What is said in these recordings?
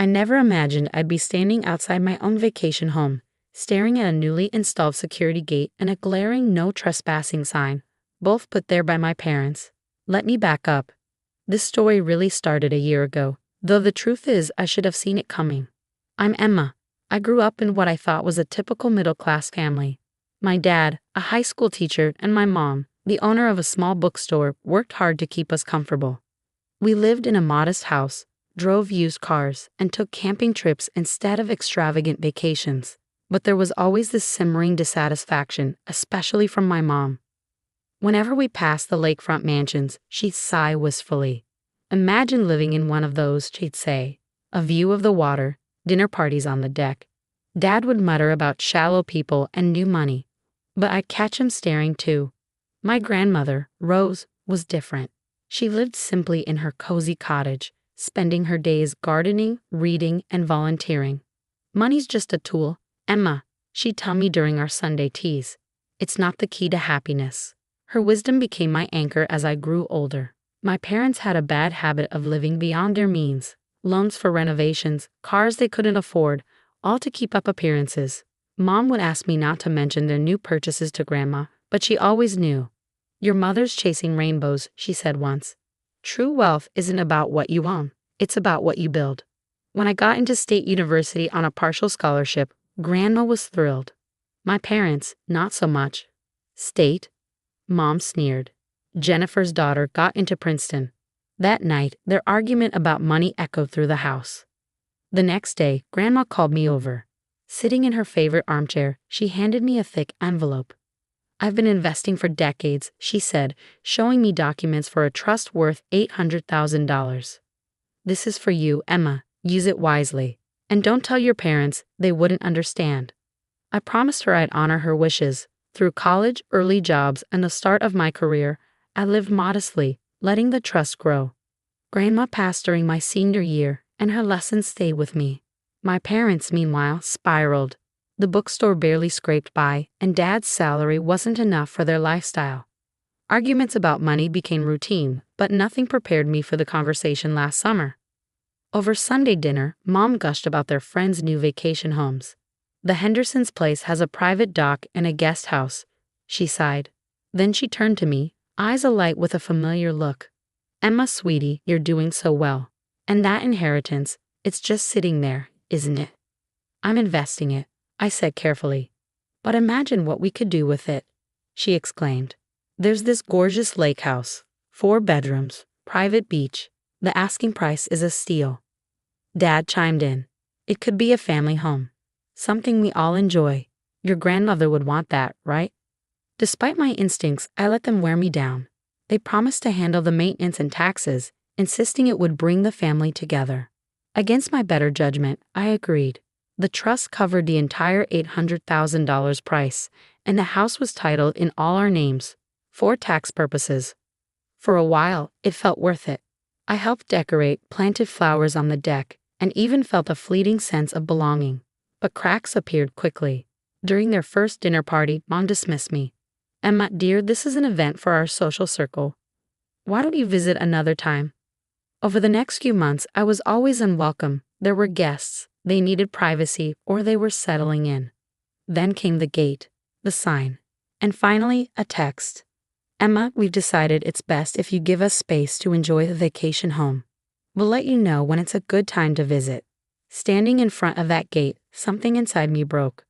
I never imagined I'd be standing outside my own vacation home, staring at a newly installed security gate and a glaring no trespassing sign, both put there by my parents. Let me back up. This story really started a year ago, though the truth is I should have seen it coming. I'm Emma. I grew up in what I thought was a typical middle-class family. My dad, a high school teacher, and my mom, the owner of a small bookstore, worked hard to keep us comfortable. We lived in a modest house, drove used cars, and took camping trips instead of extravagant vacations. But there was always this simmering dissatisfaction, especially from my mom. Whenever we passed the lakefront mansions, she'd sigh wistfully. Imagine living in one of those, she'd say. A view of the water, dinner parties on the deck. Dad would mutter about shallow people and new money. But I'd catch him staring too. My grandmother, Rose, was different. She lived simply in her cozy cottage, spending her days gardening, reading, and volunteering. Money's just a tool, Emma, she'd tell me during our Sunday teas. It's not the key to happiness. Her wisdom became my anchor as I grew older. My parents had a bad habit of living beyond their means. Loans for renovations, cars they couldn't afford, all to keep up appearances. Mom would ask me not to mention their new purchases to Grandma, but she always knew. Your mother's chasing rainbows, she said once. True wealth isn't about what you own, it's about what you build. When I got into State University on a partial scholarship, Grandma was thrilled. My parents, not so much. State? Mom sneered. Jennifer's daughter got into Princeton. That night, their argument about money echoed through the house. The next day, Grandma called me over. Sitting in her favorite armchair, she handed me a thick envelope. I've been investing for decades, she said, showing me documents for a trust worth $800,000. This is for you, Emma. Use it wisely. And don't tell your parents, they wouldn't understand. I promised her I'd honor her wishes. Through college, early jobs, and the start of my career, I lived modestly, letting the trust grow. Grandma passed during my senior year, and her lessons stayed with me. My parents, meanwhile, spiraled. The bookstore barely scraped by, and Dad's salary wasn't enough for their lifestyle. Arguments about money became routine, but nothing prepared me for the conversation last summer. Over Sunday dinner, Mom gushed about their friends' new vacation homes. The Hendersons' place has a private dock and a guest house, she sighed. Then she turned to me, eyes alight with a familiar look. Emma, sweetie, you're doing so well. And that inheritance, it's just sitting there, isn't it? I'm investing it, I said carefully. But imagine what we could do with it, she exclaimed. There's this gorgeous lake house, 4 bedrooms, private beach. The asking price is a steal. Dad chimed in. It could be a family home. Something we all enjoy. Your grandmother would want that, right? Despite my instincts, I let them wear me down. They promised to handle the maintenance and taxes, insisting it would bring the family together. Against my better judgment, I agreed. The trust covered the entire $800,000 price, and the house was titled in all our names, for tax purposes. For a while, it felt worth it. I helped decorate, planted flowers on the deck, and even felt a fleeting sense of belonging. But cracks appeared quickly. During their first dinner party, Mom dismissed me. Emma, dear, this is an event for our social circle. Why don't you visit another time? Over the next few months, I was always unwelcome. There were guests, they needed privacy, or they were settling in. Then came the gate, the sign, and finally, a text. Emma, we've decided it's best if you give us space to enjoy the vacation home. We'll let you know when it's a good time to visit. Standing in front of that gate, something inside me broke.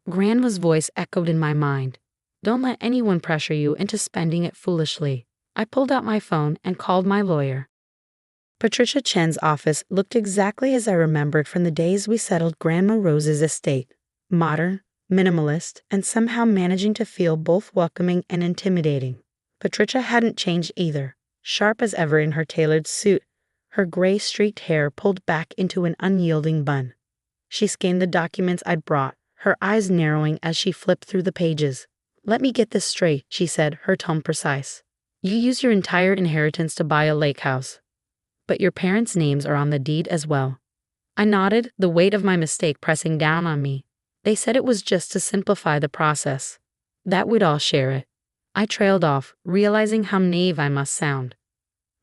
Grandma's voice echoed in my mind. Don't let anyone pressure you into spending it foolishly. I pulled out my phone and called my lawyer. Patricia Chen's office looked exactly as I remembered from the days we settled Grandma Rose's estate. Modern, minimalist, and somehow managing to feel both welcoming and intimidating. Patricia hadn't changed either, sharp as ever in her tailored suit, her gray streaked hair pulled back into an unyielding bun. She scanned the documents I'd brought, her eyes narrowing as she flipped through the pages. Let me get this straight, she said, her tone precise. You use your entire inheritance to buy a lake house. But your parents' names are on the deed as well. I nodded, the weight of my mistake pressing down on me. They said it was just to simplify the process. That we'd all share it. I trailed off, realizing how naive I must sound.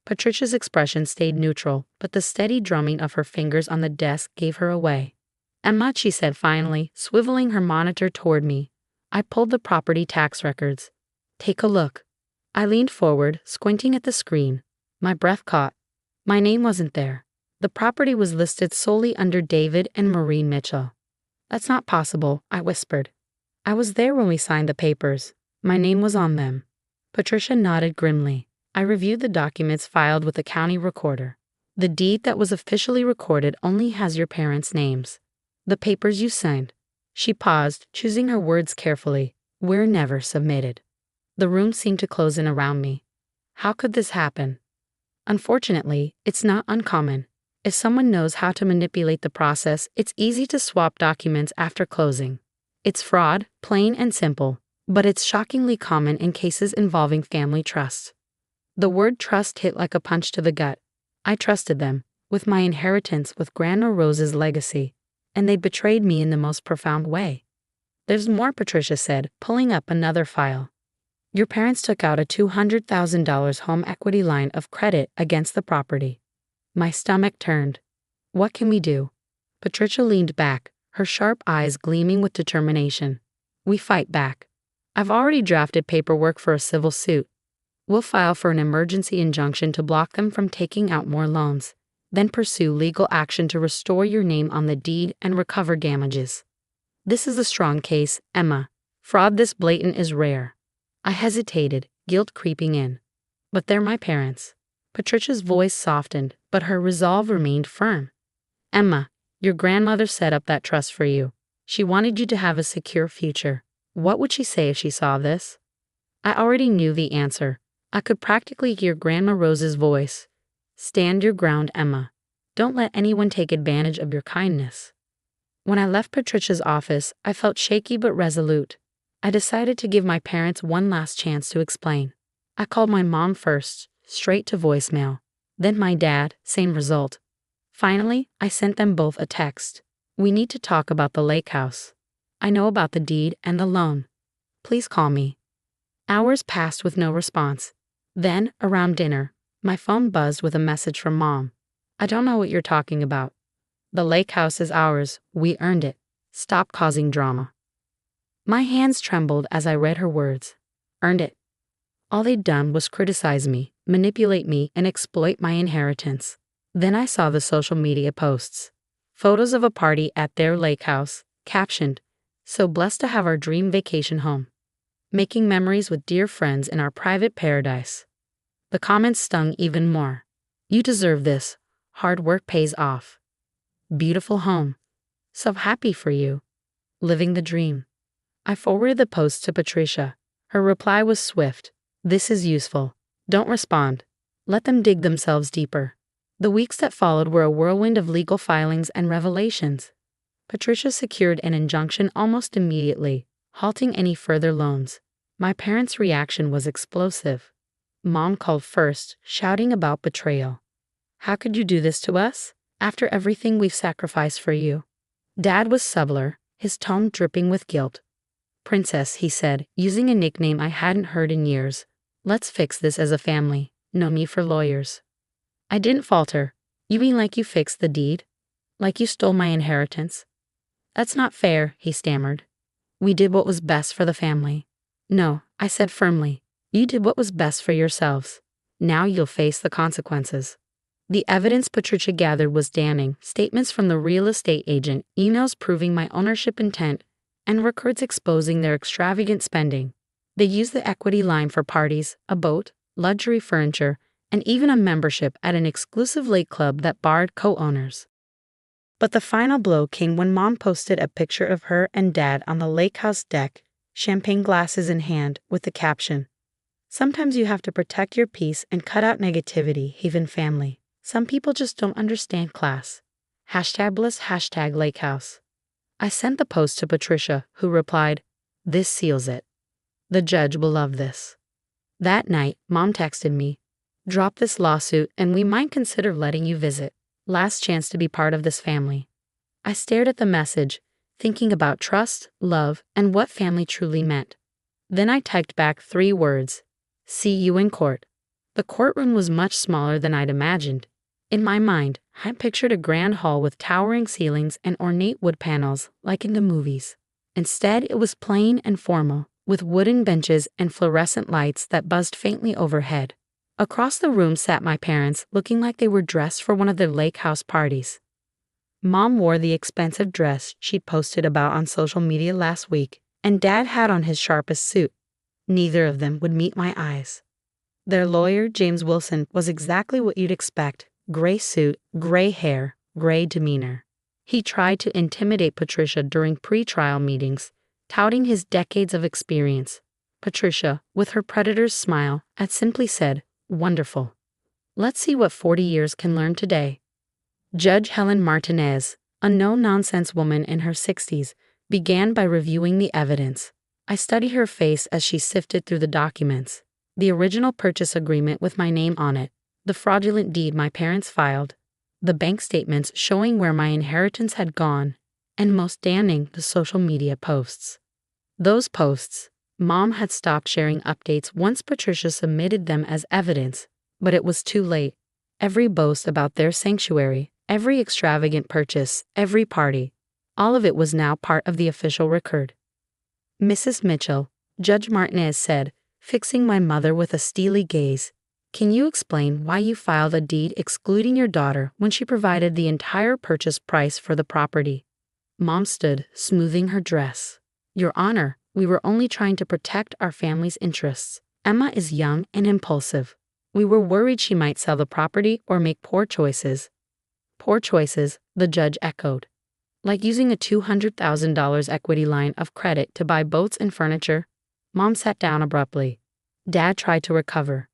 Patricia's expression stayed neutral, but the steady drumming of her fingers on the desk gave her away. Emma, she said finally, swiveling her monitor toward me. I pulled the property tax records. Take a look. I leaned forward, squinting at the screen. My breath caught. My name wasn't there. The property was listed solely under David and Marie Mitchell. That's not possible, I whispered. I was there when we signed the papers. My name was on them. Patricia nodded grimly. I reviewed the documents filed with the county recorder. The deed that was officially recorded only has your parents' names. The papers you signed. She paused, choosing her words carefully. Were never submitted. The room seemed to close in around me. How could this happen? Unfortunately, it's not uncommon. If someone knows how to manipulate the process, it's easy to swap documents after closing. It's fraud, plain and simple, but it's shockingly common in cases involving family trusts. The word trust hit like a punch to the gut. I trusted them, with my inheritance, with Grandma Rose's legacy, and they betrayed me in the most profound way. There's more, Patricia said, pulling up another file. Your parents took out a $200,000 home equity line of credit against the property. My stomach turned. What can we do? Patricia leaned back, her sharp eyes gleaming with determination. We fight back. I've already drafted paperwork for a civil suit. We'll file for an emergency injunction to block them from taking out more loans, then pursue legal action to restore your name on the deed and recover damages. This is a strong case, Emma. Fraud this blatant is rare. I hesitated, guilt creeping in. But they're my parents. Patricia's voice softened, but her resolve remained firm. Emma, your grandmother set up that trust for you. She wanted you to have a secure future. What would she say if she saw this? I already knew the answer. I could practically hear Grandma Rose's voice. Stand your ground, Emma. Don't let anyone take advantage of your kindness. When I left Patricia's office, I felt shaky but resolute. I decided to give my parents one last chance to explain. I called my mom first, straight to voicemail. Then my dad, same result. Finally, I sent them both a text. We need to talk about the lake house. I know about the deed and the loan. Please call me. Hours passed with no response. Then, around dinner, my phone buzzed with a message from Mom. I don't know what you're talking about. The lake house is ours. We earned it. Stop causing drama. My hands trembled as I read her words. Earned it. All they'd done was criticize me, manipulate me, and exploit my inheritance. Then I saw the social media posts. Photos of a party at their lake house, captioned, "So blessed to have our dream vacation home. Making memories with dear friends in our private paradise." The comments stung even more. You deserve this. Hard work pays off. Beautiful home. So happy for you. Living the dream. I forwarded the post to Patricia. Her reply was swift. This is useful. Don't respond. Let them dig themselves deeper. The weeks that followed were a whirlwind of legal filings and revelations. Patricia secured an injunction almost immediately, halting any further loans. My parents' reaction was explosive. Mom called first, shouting about betrayal. How could you do this to us, after everything we've sacrificed for you? Dad was subtler, his tone dripping with guilt. Princess, he said, using a nickname I hadn't heard in years. Let's fix this as a family, no need for lawyers. I didn't falter. You mean like you fixed the deed? Like you stole my inheritance? That's not fair, he stammered. We did what was best for the family. No, I said firmly. You did what was best for yourselves. Now you'll face the consequences. The evidence Patricia gathered was damning. Statements from the real estate agent, emails proving my ownership intent, and records exposing their extravagant spending. They used the equity line for parties, a boat, luxury furniture, and even a membership at an exclusive lake club that barred co-owners. But the final blow came when Mom posted a picture of her and Dad on the lake house deck, champagne glasses in hand, with the caption, "Sometimes you have to protect your peace and cut out negativity, even family. Some people just don't understand class. #bliss, #lakehouse." I sent the post to Patricia, who replied, "This seals it. The judge will love this." That night, Mom texted me, "Drop this lawsuit and we might consider letting you visit. Last chance to be part of this family." I stared at the message, thinking about trust, love, and what family truly meant. Then I typed back 3 words. See you in court. The courtroom was much smaller than I'd imagined. In my mind, I pictured a grand hall with towering ceilings and ornate wood panels, like in the movies. Instead, it was plain and formal, with wooden benches and fluorescent lights that buzzed faintly overhead. Across the room sat my parents, looking like they were dressed for one of their lake house parties. Mom wore the expensive dress she'd posted about on social media last week, and Dad had on his sharpest suit. Neither of them would meet my eyes. Their lawyer, James Wilson, was exactly what you'd expect: gray suit, gray hair, gray demeanor. He tried to intimidate Patricia during pre-trial meetings, touting his decades of experience. Patricia, with her predator's smile, had simply said, "Wonderful. Let's see what 40 years can learn today." Judge Helen Martinez, a no-nonsense woman in her 60s, began by reviewing the evidence. I studied her face as she sifted through the documents. The original purchase agreement with my name on it, the fraudulent deed my parents filed, the bank statements showing where my inheritance had gone, and most damning, the social media posts. Those posts, Mom had stopped sharing updates once Patricia submitted them as evidence, but it was too late. Every boast about their sanctuary, every extravagant purchase, every party, all of it was now part of the official record. "Mrs. Mitchell," Judge Martinez said, fixing my mother with a steely gaze, "can you explain why you filed a deed excluding your daughter when she provided the entire purchase price for the property?" Mom stood, smoothing her dress. "Your Honor, we were only trying to protect our family's interests. Emma is young and impulsive. We were worried she might sell the property or make poor choices." "Poor choices," the judge echoed. "Like using a $200,000 equity line of credit to buy boats and furniture?" Mom sat down abruptly. Dad tried to recover.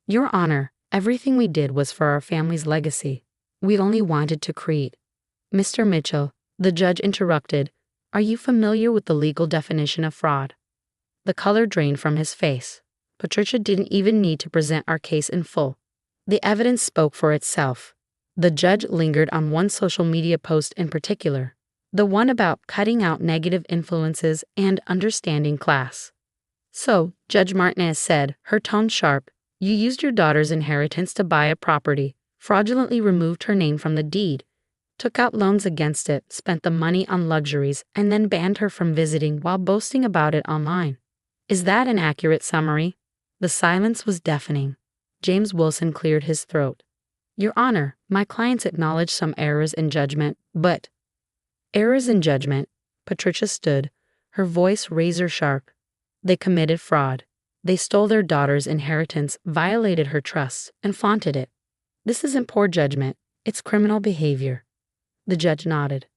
"Your Honor, everything we did was for our family's legacy. We only wanted to create." "Mr. Mitchell," the judge interrupted, "are you familiar with the legal definition of fraud?" The color drained from his face. Patricia didn't even need to present our case in full. The evidence spoke for itself. The judge lingered on one social media post in particular, the one about cutting out negative influences and understanding class. "So," Judge Martinez said, her tone sharp, "you used your daughter's inheritance to buy a property, fraudulently removed her name from the deed, took out loans against it, spent the money on luxuries, and then banned her from visiting while boasting about it online. Is that an accurate summary?" The silence was deafening. James Wilson cleared his throat. "Your Honor, my clients acknowledged some errors in judgment, but—" "Errors in judgment," Patricia stood, her voice razor-sharp. "They committed fraud. They stole their daughter's inheritance, violated her trust, and flaunted it. This isn't poor judgment, it's criminal behavior." The judge nodded.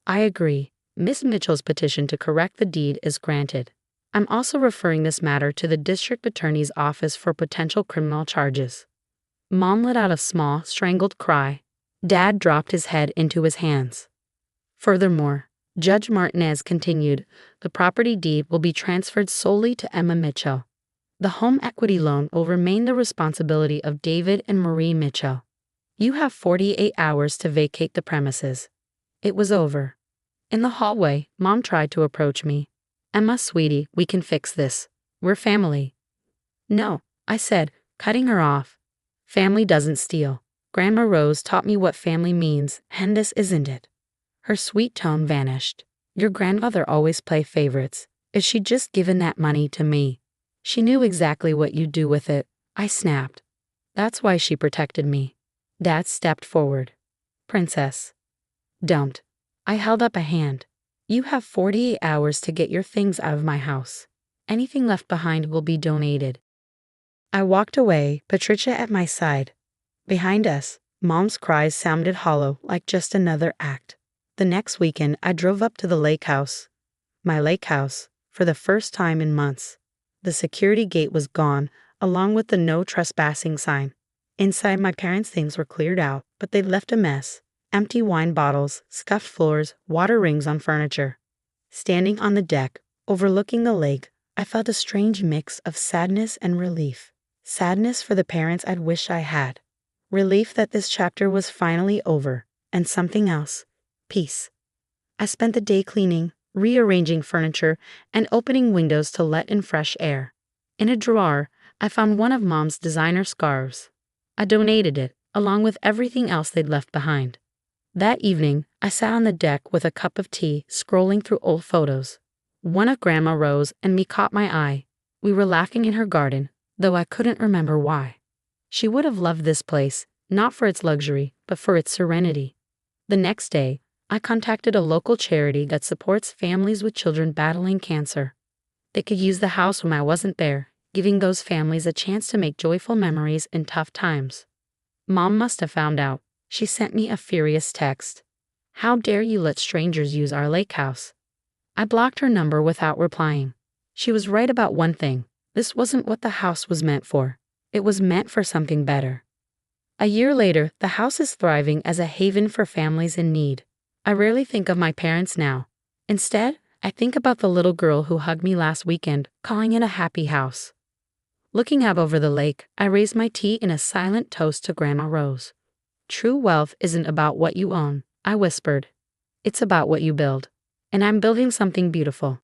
"I agree. Miss Mitchell's petition to correct the deed is granted. I'm also referring this matter to the district attorney's office for potential criminal charges." Mom let out a small, strangled cry. Dad dropped his head into his hands. "Furthermore," Judge Martinez continued, "the property deed will be transferred solely to Emma Mitchell. The home equity loan will remain the responsibility of David and Marie Mitchell. You have 48 hours to vacate the premises." It was over. In the hallway, Mom tried to approach me. "Emma, sweetie, we can fix this. We're family." "No," I said, cutting her off. "Family doesn't steal. Grandma Rose taught me what family means, and this isn't it." Her sweet tone vanished. "Your grandmother always played favorites. If she'd just given that money to me, she knew exactly what you'd do with it," I snapped. "That's why she protected me." Dad stepped forward. "Princess." "Don't." I held up a hand. "You have 48 hours to get your things out of my house. Anything left behind will be donated." I walked away, Patricia at my side. Behind us, Mom's cries sounded hollow, like just another act. The next weekend, I drove up to the lake house. My lake house, for the first time in months. The security gate was gone, along with the no trespassing sign. Inside, my parents' things were cleared out, but they'd left a mess. Empty wine bottles, scuffed floors, water rings on furniture. Standing on the deck, overlooking the lake, I felt a strange mix of sadness and relief. Sadness for the parents I'd wished I had. Relief that this chapter was finally over, and something else. Peace. I spent the day cleaning, rearranging furniture, and opening windows to let in fresh air. In a drawer, I found one of Mom's designer scarves. I donated it, along with everything else they'd left behind. That evening, I sat on the deck with a cup of tea, scrolling through old photos. One of Grandma Rose and me caught my eye. We were laughing in her garden, though I couldn't remember why. She would have loved this place, not for its luxury, but for its serenity. The next day, I contacted a local charity that supports families with children battling cancer. They could use the house when I wasn't there, giving those families a chance to make joyful memories in tough times. Mom must have found out. She sent me a furious text. "How dare you let strangers use our lake house?" I blocked her number without replying. She was right about one thing. This wasn't what the house was meant for. It was meant for something better. A year later, the house is thriving as a haven for families in need. I rarely think of my parents now. Instead, I think about the little girl who hugged me last weekend, calling it a happy house. Looking out over the lake, I raised my tea in a silent toast to Grandma Rose. "True wealth isn't about what you own," I whispered. "It's about what you build. And I'm building something beautiful."